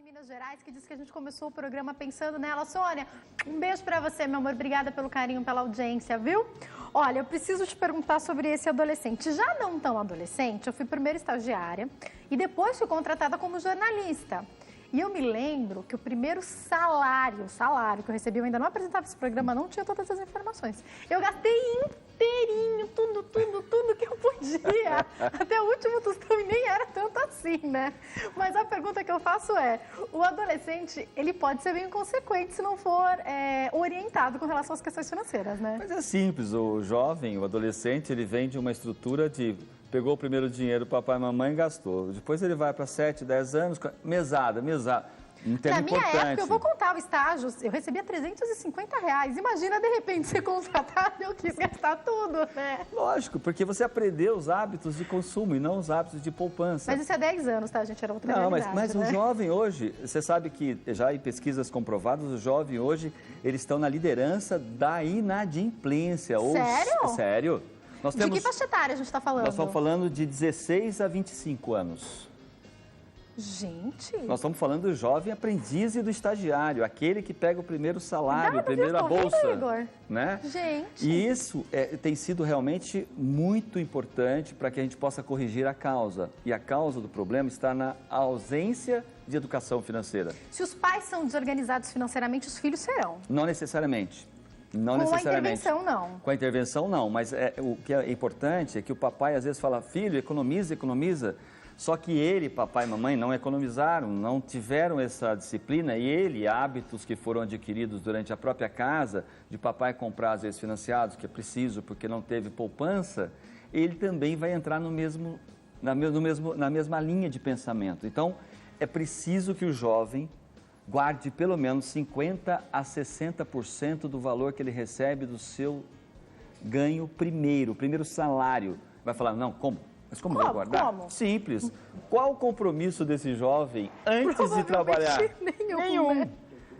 Minas Gerais, que disse que a gente começou o programa pensando nela. Sônia, um beijo pra você, meu amor. Obrigada pelo carinho, pela audiência, viu? Olha, eu preciso te perguntar sobre esse adolescente. Já não tão adolescente, eu fui primeiro estagiária e depois fui contratada como jornalista. E eu me lembro que o primeiro salário que eu recebi, eu ainda não apresentava esse programa, não tinha todas as informações. Eu gastei inteirinho, tudo que eu podia. Até o último tostão e nem era tanto assim, né? Mas a pergunta que eu faço é, o adolescente, ele pode ser bem inconsequente se não for orientado com relação às questões financeiras, né? Mas é simples, o jovem, o adolescente, ele vem de uma estrutura de... Pegou o primeiro dinheiro, papai e mamãe gastou. Depois ele vai para 7, 10 anos, mesada. Um tema Na minha importante. época, eu vou contar o estágio, eu recebia R$350. Imagina, de repente, ser contratado e eu quis gastar tudo, né? Lógico, porque você aprendeu os hábitos de consumo e não os hábitos de poupança. Mas isso é 10 anos, tá, gente? Era outra Não, realidade, mas né? o jovem hoje, você sabe que já em pesquisas comprovadas, o jovem hoje, eles estão na liderança da inadimplência. Sério? Sério. Nós temos, de que faixa etária a gente está falando? Nós estamos falando de 16 a 25 anos. Gente... Nós estamos falando do jovem aprendiz e do estagiário, aquele que pega o primeiro salário, a primeira ouvindo, bolsa. Igor? Né? Gente... E isso tem sido realmente muito importante para que a gente possa corrigir a causa. E a causa do problema está na ausência de educação financeira. Se os pais são desorganizados financeiramente, os filhos serão. Não necessariamente. Não Com necessariamente. a intervenção, não. Com a intervenção, não. Mas o que é importante é que o papai às vezes fala, filho, economiza. Só que ele, papai e mamãe, não economizaram, não tiveram essa disciplina e hábitos que foram adquiridos durante a própria casa, de papai comprar às vezes financiados, que é preciso porque não teve poupança, ele também vai entrar na mesma linha de pensamento. Então, é preciso que o jovem guarde pelo menos 50% a 60% do valor que ele recebe do seu ganho o primeiro salário. Vai falar, não, como? Mas como vai guardar? Como? Simples. Qual o compromisso desse jovem antes de trabalhar? Nenhum.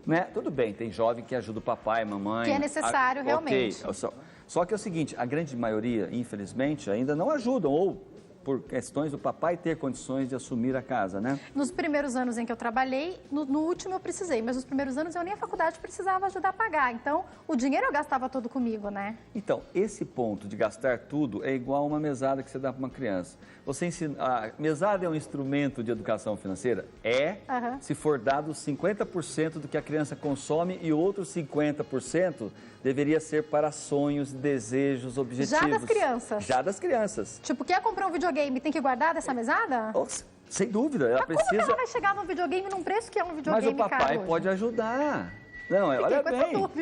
Né? Tudo bem, tem jovem que ajuda o papai, mamãe. Que é necessário, realmente. Okay. Só que é o seguinte, a grande maioria, infelizmente, ainda não ajudam, ou por questões do papai ter condições de assumir a casa, né? Nos primeiros anos em que eu trabalhei, no último eu precisei, mas nos primeiros anos eu nem a faculdade precisava ajudar a pagar. Então, o dinheiro eu gastava todo comigo, né? Então, esse ponto de gastar tudo é igual a uma mesada que você dá para uma criança. Você ensina, a mesada é um instrumento de educação financeira? Se for dado 50% do que a criança consome e outros 50% deveria ser para sonhos, desejos, objetivos. Já das crianças? Já das crianças. Tipo, quer comprar um videogame, tem que guardar dessa mesada? Sem dúvida, ela precisa... Como que ela vai chegar num videogame num preço que é um videogame caro? Mas o papai caro pode ajudar. Não,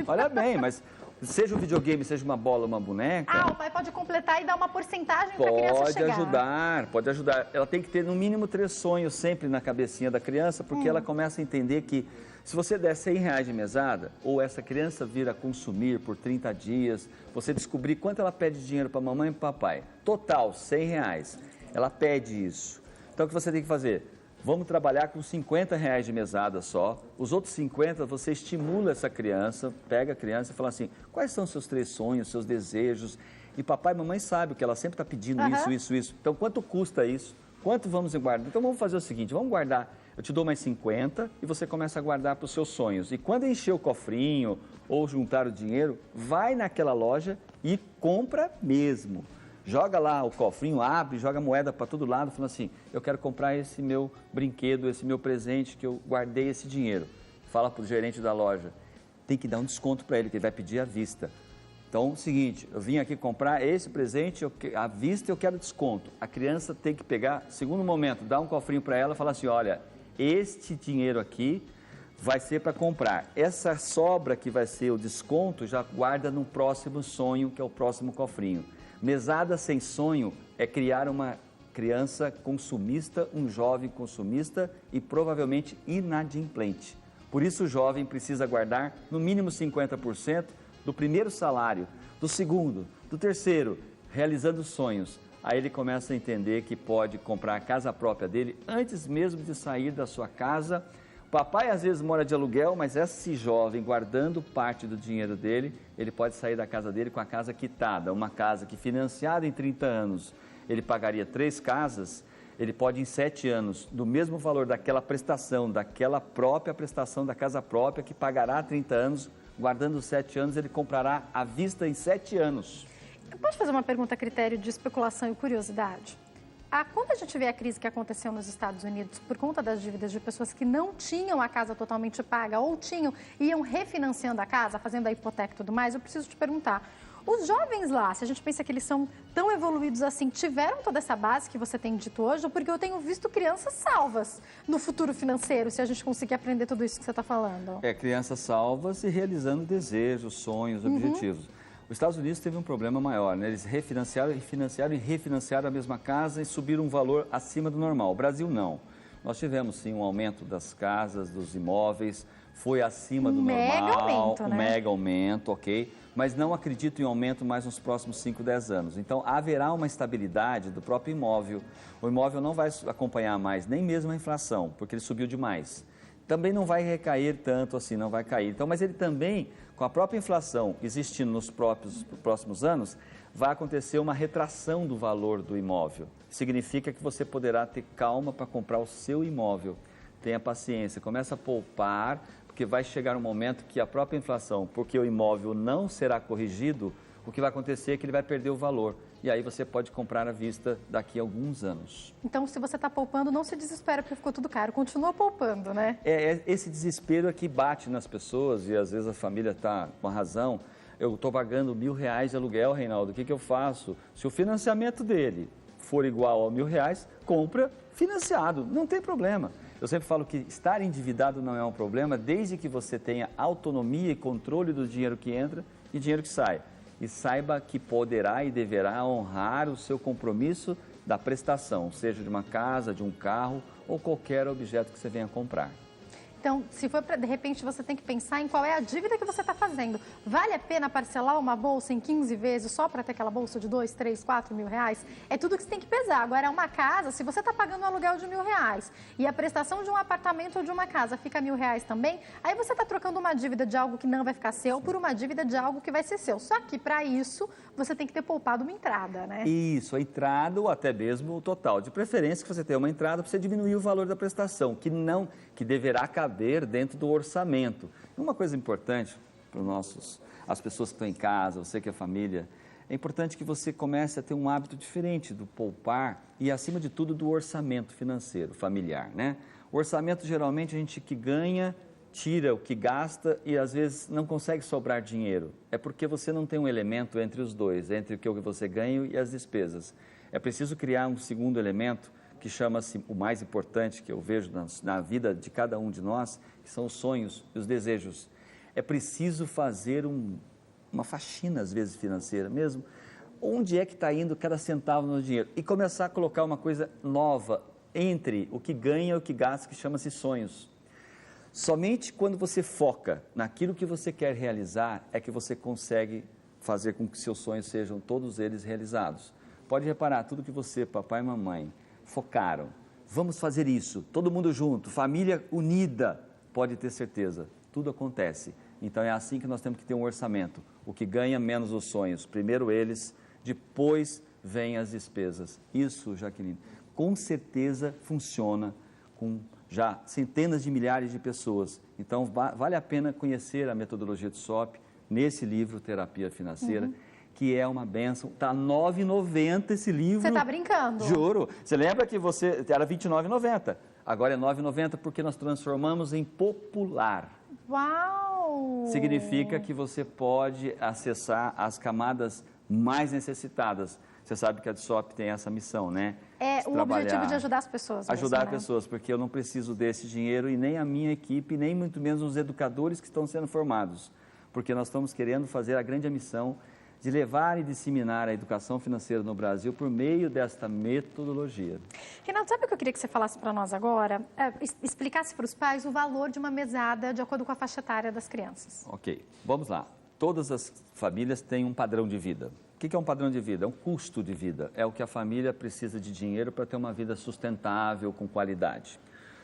olha bem, mas seja um videogame, seja uma bola, uma boneca... o pai pode completar e dar uma porcentagem para a criança chegar. Pode ajudar. Ela tem que ter no mínimo 3 sonhos sempre na cabecinha da criança, porque ela começa a entender que se você der R$100 de mesada, ou essa criança vir a consumir por 30 dias, você descobrir quanto ela pede de dinheiro para a mamãe e para o papai, total, R$100, ela pede isso. Então o que você tem que fazer? Vamos trabalhar com R$50 de mesada só, os outros 50 você estimula essa criança, pega a criança e fala assim, quais são os seus 3 sonhos, seus desejos? E papai e mamãe sabem que ela sempre está pedindo isso. Então quanto custa isso? Quanto vamos guardar? Então vamos fazer o seguinte, vamos guardar, eu te dou mais 50 e você começa a guardar para os seus sonhos. E quando encher o cofrinho ou juntar o dinheiro, vai naquela loja e compra mesmo. Joga lá o cofrinho, abre, joga moeda para todo lado, falando assim, eu quero comprar esse meu brinquedo, esse meu presente que eu guardei esse dinheiro. Fala para o gerente da loja, tem que dar um desconto para ele, que ele vai pedir à vista. Então, é o seguinte, eu vim aqui comprar esse presente, à vista eu quero desconto. A criança tem que pegar, segundo momento, dar um cofrinho para ela e falar assim, olha, este dinheiro aqui vai ser para comprar. Essa sobra que vai ser o desconto, já guarda no próximo sonho, que é o próximo cofrinho. Mesada sem sonho é criar uma criança consumista, um jovem consumista e provavelmente inadimplente. Por isso o jovem precisa guardar no mínimo 50% do primeiro salário, do segundo, do terceiro, realizando sonhos. Aí ele começa a entender que pode comprar a casa própria dele antes mesmo de sair da sua casa. O papai às vezes mora de aluguel, mas esse jovem guardando parte do dinheiro dele, ele pode sair da casa dele com a casa quitada, uma casa que financiada em 30 anos, ele pagaria 3 casas, ele pode, em 7 anos, do mesmo valor daquela prestação, daquela própria prestação da casa própria, que pagará 30 anos, guardando os 7 anos, ele comprará à vista em 7 anos. Eu posso fazer uma pergunta a critério de especulação e curiosidade? Quando a gente vê a crise que aconteceu nos Estados Unidos por conta das dívidas de pessoas que não tinham a casa totalmente paga ou iam refinanciando a casa, fazendo a hipoteca e tudo mais, eu preciso te perguntar, os jovens lá, se a gente pensa que eles são tão evoluídos assim, tiveram toda essa base que você tem dito hoje? Porque eu tenho visto crianças salvas no futuro financeiro, se a gente conseguir aprender tudo isso que você está falando. Crianças salvas e realizando desejos, sonhos, objetivos. Os Estados Unidos teve um problema maior, né? Eles refinanciaram e refinanciaram a mesma casa e subiram um valor acima do normal. O Brasil não. Nós tivemos sim um aumento das casas, dos imóveis, foi acima do normal, um mega aumento, ok? Mas não acredito em aumento mais nos próximos 5, 10 anos. Então, haverá uma estabilidade do próprio imóvel. O imóvel não vai acompanhar mais nem mesmo a inflação, porque ele subiu demais. Também não vai recair tanto assim, não vai cair. Então, mas ele também, com a própria inflação existindo nos próximos anos, vai acontecer uma retração do valor do imóvel. Significa que você poderá ter calma para comprar o seu imóvel. Tenha paciência, começa a poupar, porque vai chegar um momento que a própria inflação, porque o imóvel não será corrigido, o que vai acontecer é que ele vai perder o valor. E aí você pode comprar à vista daqui a alguns anos. Então, se você está poupando, não se desespera porque ficou tudo caro. Continua poupando, né? Esse desespero é que bate nas pessoas e às vezes a família está com a razão. Eu estou pagando R$1.000 de aluguel, Reinaldo, o que eu faço? Se o financiamento dele for igual a R$1.000, compra financiado, não tem problema. Eu sempre falo que estar endividado não é um problema, desde que você tenha autonomia e controle do dinheiro que entra e dinheiro que sai. E saiba que poderá e deverá honrar o seu compromisso da prestação, seja de uma casa, de um carro ou qualquer objeto que você venha comprar. Então, se for de repente, você tem que pensar em qual é a dívida que você está fazendo. Vale a pena parcelar uma bolsa em 15 vezes só para ter aquela bolsa de 2, 3, 4 mil reais? É tudo que você tem que pesar. Agora, uma casa, se você está pagando um aluguel de R$1.000 e a prestação de um apartamento ou de uma casa fica R$1.000 também, aí você está trocando uma dívida de algo que não vai ficar seu por uma dívida de algo que vai ser seu. Só que, para isso, você tem que ter poupado uma entrada, né? Isso, a entrada ou até mesmo o total. De preferência que você tenha uma entrada para você diminuir o valor da prestação, que deverá caber dentro do orçamento. Uma coisa importante para as pessoas que estão em casa, você que é família, é importante que você comece a ter um hábito diferente do poupar e, acima de tudo, do orçamento financeiro, familiar, né? O orçamento, geralmente, a gente que ganha, tira o que gasta e, às vezes, não consegue sobrar dinheiro. É porque você não tem um elemento entre os dois, entre o que você ganha e as despesas. É preciso criar um segundo elemento que chama-se o mais importante que eu vejo na vida de cada um de nós, que são os sonhos e os desejos. É preciso fazer uma faxina, às vezes, financeira mesmo. Onde é que está indo cada centavo no dinheiro? E começar a colocar uma coisa nova entre o que ganha e o que gasta, que chama-se sonhos. Somente quando você foca naquilo que você quer realizar, é que você consegue fazer com que seus sonhos sejam todos eles realizados. Pode reparar, tudo que você, papai e mamãe, focaram, vamos fazer isso, todo mundo junto, família unida, pode ter certeza, tudo acontece. Então é assim que nós temos que ter um orçamento, o que ganha menos os sonhos, primeiro eles, depois vêm as despesas. Isso, Jaqueline, com certeza funciona com já centenas de milhares de pessoas. Então vale a pena conhecer a metodologia de SOP nesse livro Terapia Financeira, que é uma bênção. Está R$ 9,90 esse livro. Você está brincando? Juro. Você lembra que era R$ 29,90. Agora é R$ 9,90 porque nós transformamos em popular. Uau! Significa que você pode acessar as camadas mais necessitadas. Você sabe que a DSOP tem essa missão, né? O objetivo de ajudar as pessoas. Ajudar as pessoas, porque eu não preciso desse dinheiro e nem a minha equipe, nem muito menos os educadores que estão sendo formados. Porque nós estamos querendo fazer a grande missão de levar e disseminar a educação financeira no Brasil por meio desta metodologia. Reinaldo, sabe o que eu queria que você falasse para nós agora? Explicasse para os pais o valor de uma mesada de acordo com a faixa etária das crianças. Ok, vamos lá. Todas as famílias têm um padrão de vida. O que é um padrão de vida? É um custo de vida. É o que a família precisa de dinheiro para ter uma vida sustentável, com qualidade.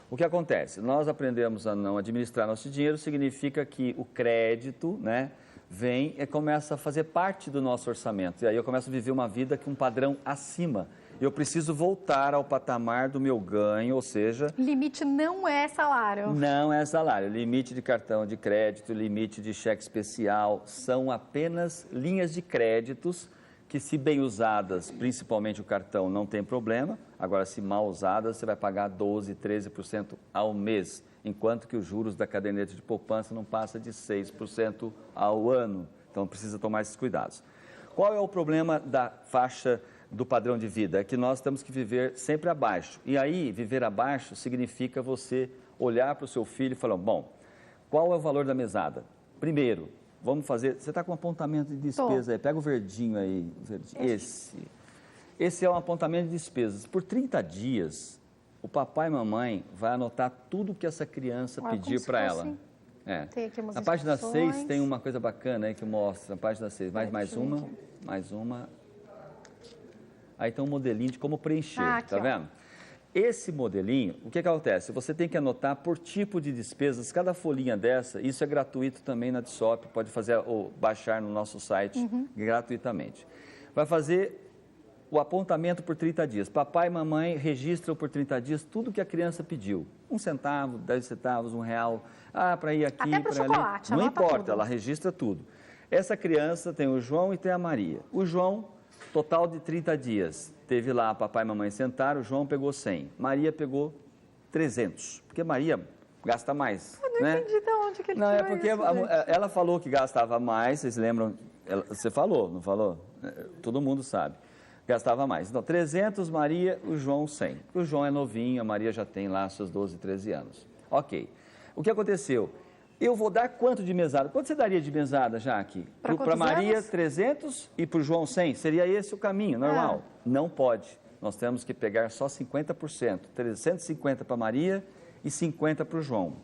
O que acontece? Nós aprendemos a não administrar nosso dinheiro, significa que o crédito, né, vem e começa a fazer parte do nosso orçamento. E aí eu começo a viver uma vida com um padrão acima. eu preciso voltar ao patamar do meu ganho, ou seja... Limite não é salário. Não é salário. Limite de cartão de crédito, limite de cheque especial, são apenas linhas de créditos que, se bem usadas, principalmente o cartão, não tem problema. Agora, se mal usadas, você vai pagar 12%, 13% ao mês, enquanto que os juros da caderneta de poupança não passa de 6% ao ano. Então, precisa tomar esses cuidados. Qual é o problema da faixa do padrão de vida? É que nós temos que viver sempre abaixo. E aí, viver abaixo significa você olhar para o seu filho e falar, bom, qual é o valor da mesada? Primeiro, vamos fazer... Você está com um apontamento de despesa aí, pega o verdinho aí. Esse é um apontamento de despesas. Por 30 dias, o papai e mamãe vai anotar tudo que essa criança pedir para ela. Tem aqui umas na página 6 tem uma coisa bacana aí que mostra. Na página 6, mais uma. Aí tem um modelinho de como preencher, tá vendo? Esse modelinho, o que acontece? Você tem que anotar por tipo de despesas, cada folhinha dessa, isso é gratuito também na DSOP, pode fazer ou baixar no nosso site gratuitamente. Vai fazer o apontamento por 30 dias. Papai e mamãe registram por 30 dias tudo que a criança pediu. 1 centavo, 10 centavos, R$1. Para ir aqui, até para o chocolate, não importa, tudo. Ela registra tudo. Essa criança tem o João e tem a Maria. O João, total de 30 dias. Teve lá, papai e mamãe sentaram, o João pegou 100. Maria pegou 300, porque Maria gasta mais. Eu não entendi de onde que ele tirou é porque isso, ela falou que gastava mais, vocês lembram? Você falou, não falou? Todo mundo sabe. Gastava mais. Então, 300 Maria, o João 100. O João é novinho, a Maria já tem lá seus 12, 13 anos. Ok. O que aconteceu? Eu vou dar quanto de mesada? Quanto você daria de mesada, Jaque? Para Maria, 300 e para o João 100? Seria esse o caminho, normal? Não pode. Nós temos que pegar só 50%. 350 para Maria e 50 para o João.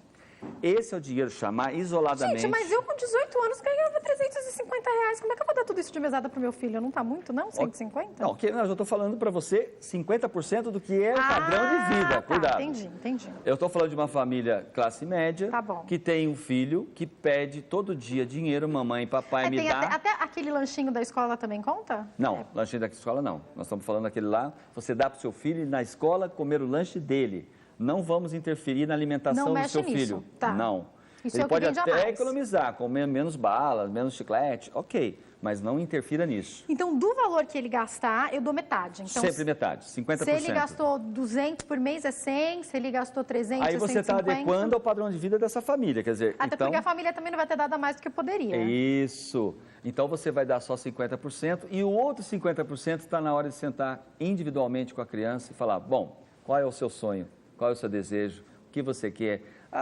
Esse é o dinheiro, chamar isoladamente... Gente, mas eu com 18 anos ganhava R$350. Como é que eu vou dar tudo isso de mesada para o meu filho? Não está muito, não? 150? Não, eu já estou falando para você 50% do que é o padrão de vida. Cuidado. Entendi. Eu estou falando de uma família classe média, que tem um filho que pede todo dia dinheiro, mamãe e papai me dá... Até aquele lanchinho da escola também conta? Não, lanchinho da escola não. Nós estamos falando daquele lá, você dá para o seu filho ir na escola comer o lanche dele. Não vamos interferir na alimentação do seu filho. Tá. Não. Isso Ele é pode até mais. economizar, comer menos balas, menos chiclete, ok, mas não interfira nisso. Então, do valor que ele gastar, eu dou metade. Então, sempre metade, 50%. Se ele gastou 200 por mês, é 100. Se ele gastou 300, aí você está adequando ao padrão de vida dessa família, quer dizer... Até porque a família também não vai ter dado mais do que poderia. Isso. Então, você vai dar só 50% e o outro 50% está na hora de sentar individualmente com a criança e falar, bom, qual é o seu sonho? Qual é o seu desejo? O que você quer?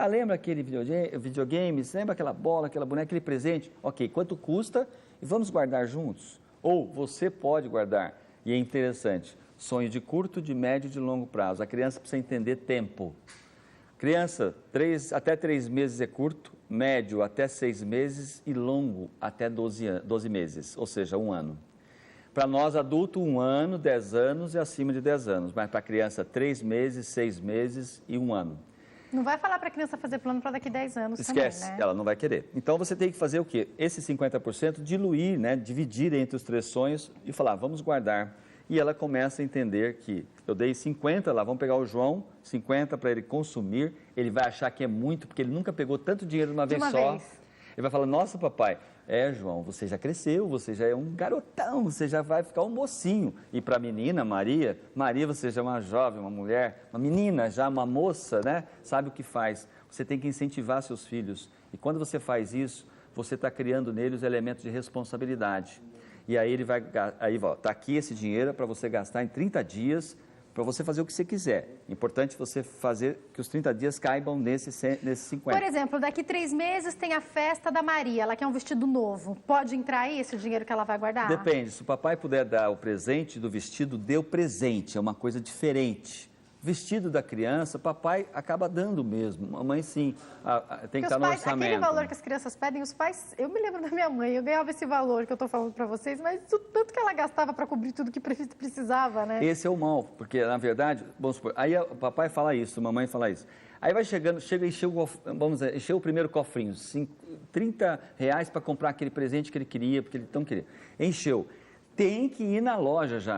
Lembra aquele videogame? Lembra aquela bola, aquela boneca, aquele presente? Ok, quanto custa? E vamos guardar juntos? Ou você pode guardar. E é interessante, sonho de curto, de médio e de longo prazo. A criança precisa entender tempo. Criança, até 3 meses é curto, médio até 6 meses e longo até 12 meses, ou seja, 1 ano. Para nós, adulto, 1 ano, 10 anos e acima de 10 anos. Mas para a criança, 3 meses, 6 meses e 1 ano. Não vai falar para a criança fazer plano para daqui a 10 anos. Esquece, também, né? Ela não vai querer. Então, você tem que fazer o quê? Esse 50% diluir, né? Dividir entre os 3 sonhos e falar, vamos guardar. E ela começa a entender que eu dei 50 lá, vamos pegar o João, 50 para ele consumir. Ele vai achar que é muito, porque ele nunca pegou tanto dinheiro de uma vez só. Ele vai falar, nossa, papai... João, você já cresceu, você já é um garotão, você já vai ficar um mocinho. E para a menina, Maria, você já é uma jovem, uma mulher, uma menina, já uma moça, né? Sabe o que faz. Você tem que incentivar seus filhos. E quando você faz isso, você está criando neles elementos de responsabilidade. E aí está aqui esse dinheiro para você gastar em 30 dias, para você fazer o que você quiser. Importante você fazer que os 30 dias caibam nesse 50. Por exemplo, daqui 3 meses tem a festa da Maria, ela quer um vestido novo. Pode entrar aí esse dinheiro que ela vai guardar? Depende. Se o papai puder dar o presente do vestido, dê o presente. É uma coisa diferente. Vestido da criança, papai acaba dando mesmo. Mamãe, sim, tem que estar no orçamento. Aquele valor que as crianças pedem, os pais... Eu me lembro da minha mãe, eu ganhava esse valor que eu estou falando para vocês, mas o tanto que ela gastava para cobrir tudo que precisava, né? Esse é o mal, porque, na verdade, vamos supor, aí o papai fala isso, a mamãe fala isso. Aí vai chega e encheu o primeiro cofrinho, R$30 para comprar aquele presente que ele queria, porque ele tão queria. Encheu. Tem que ir na loja já.